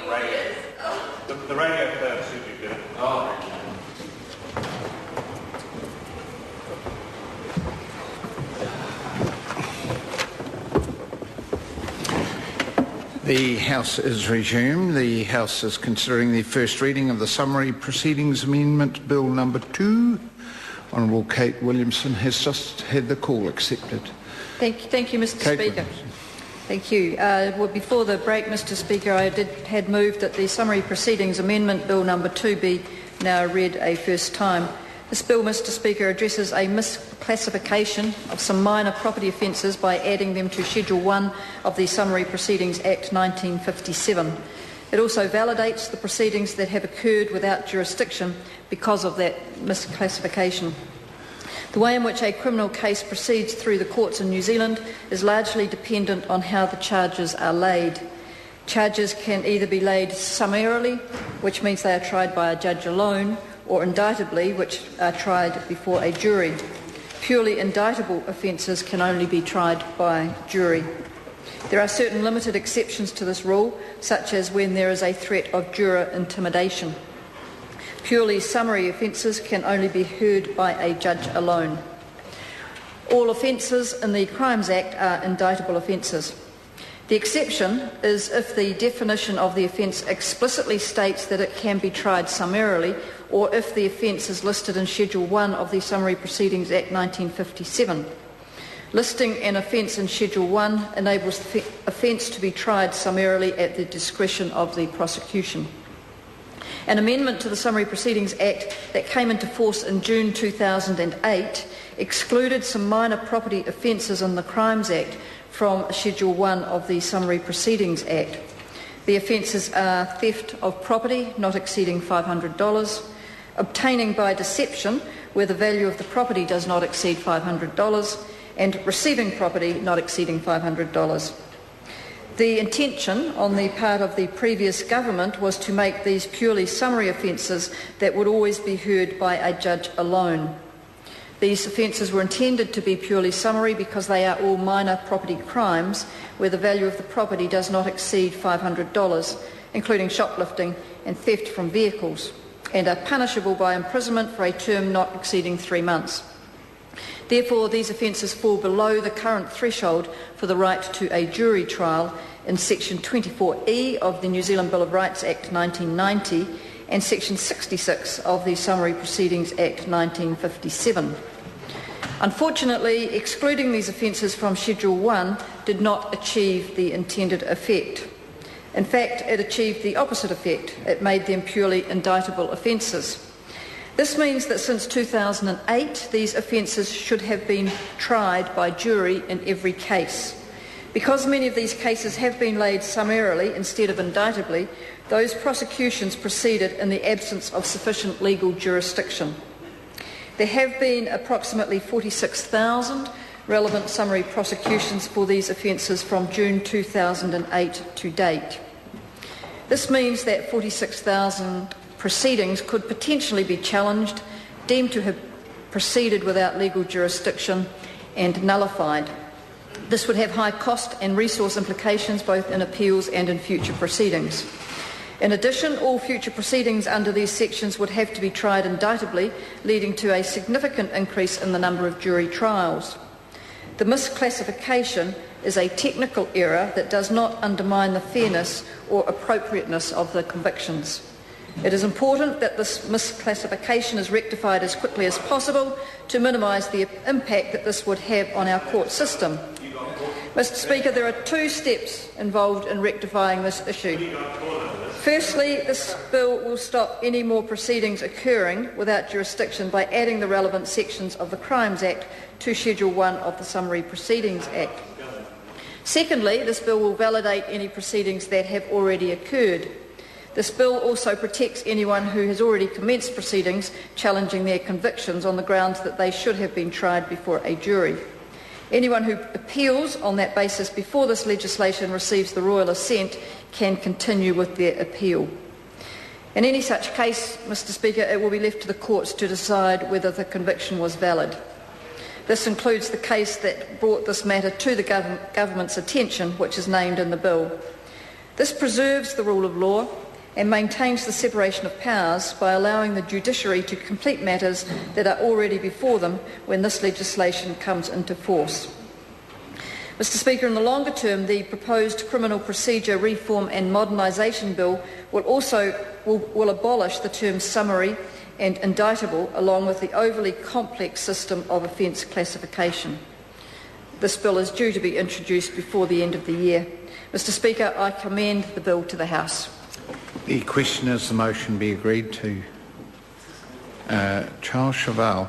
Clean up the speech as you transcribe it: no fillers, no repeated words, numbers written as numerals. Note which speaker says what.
Speaker 1: The radio player should be good.
Speaker 2: The House is resumed. The House is considering the first reading of the Summary Proceedings Amendment Bill number 2. Honourable Kate Williamson has just had the call accepted.
Speaker 3: Thank you, Mr. Speaker. Thank you. Well, before the break, Mr. Speaker, I had moved that the Summary Proceedings Amendment Bill number 2 be now read a first time. This bill, Mr. Speaker, addresses a misclassification of some minor property offences by adding them to Schedule 1 of the Summary Proceedings Act 1957. It also validates the proceedings that have occurred without jurisdiction because of that misclassification. The way in which a criminal case proceeds through the courts in New Zealand is largely dependent on how the charges are laid. Charges can either be laid summarily, which means they are tried by a judge alone, or indictably, which are tried before a jury. Purely indictable offences can only be tried by jury. There are certain limited exceptions to this rule, such as when there is a threat of juror intimidation. Purely summary offences can only be heard by a judge alone. All offences in the Crimes Act are indictable offences. The exception is if the definition of the offence explicitly states that it can be tried summarily, or if the offence is listed in Schedule 1 of the Summary Proceedings Act 1957. Listing an offence in Schedule 1 enables the offence to be tried summarily at the discretion of the prosecution. An amendment to the Summary Proceedings Act that came into force in June 2008 excluded some minor property offences in the Crimes Act from Schedule 1 of the Summary Proceedings Act. The offences are theft of property not exceeding $500, obtaining by deception where the value of the property does not exceed $500, and receiving property not exceeding $500. The intention on the part of the previous government was to make these purely summary offences that would always be heard by a judge alone. These offences were intended to be purely summary because they are all minor property crimes where the value of the property does not exceed $500, including shoplifting and theft from vehicles, and are punishable by imprisonment for a term not exceeding 3 months. Therefore, these offences fall below the current threshold for the right to a jury trial in Section 24E of the New Zealand Bill of Rights Act 1990 and Section 66 of the Summary Proceedings Act 1957. Unfortunately, excluding these offences from Schedule 1 did not achieve the intended effect. In fact, it achieved the opposite effect. It made them purely indictable offences. This means that since 2008, these offences should have been tried by jury in every case. Because many of these cases have been laid summarily instead of indictably, those prosecutions proceeded in the absence of sufficient legal jurisdiction. There have been approximately 46,000 relevant summary prosecutions for these offences from June 2008 to date. This means that 46,000 proceedings could potentially be challenged, deemed to have proceeded without legal jurisdiction, and nullified. This would have high cost and resource implications both in appeals and in future proceedings. In addition, all future proceedings under these sections would have to be tried indictably, leading to a significant increase in the number of jury trials. The misclassification is a technical error that does not undermine the fairness or appropriateness of the convictions. It is important that this misclassification is rectified as quickly as possible to minimise the impact that this would have on our court system. Mr. Speaker, there are 2 steps involved in rectifying this issue. Firstly, this bill will stop any more proceedings occurring without jurisdiction by adding the relevant sections of the Crimes Act to Schedule 1 of the Summary Proceedings Act. Secondly, this bill will validate any proceedings that have already occurred. This bill also protects anyone who has already commenced proceedings challenging their convictions on the grounds that they should have been tried before a jury. Anyone who appeals on that basis before this legislation receives the royal assent can continue with their appeal. In any such case, Mr. Speaker, it will be left to the courts to decide whether the conviction was valid. This includes the case that brought this matter to the government's attention, which is named in the bill. This preserves the rule of law and maintains the separation of powers by allowing the judiciary to complete matters that are already before them when this legislation comes into force. Mr. Speaker, in the longer term, the proposed Criminal Procedure Reform and Modernisation Bill will abolish the terms summary and indictable, along with the overly complex system of offence classification. This bill is due to be introduced before the end of the year. Mr. Speaker, I commend the bill to the House.
Speaker 2: The question is the motion be agreed to. Charles Cheval.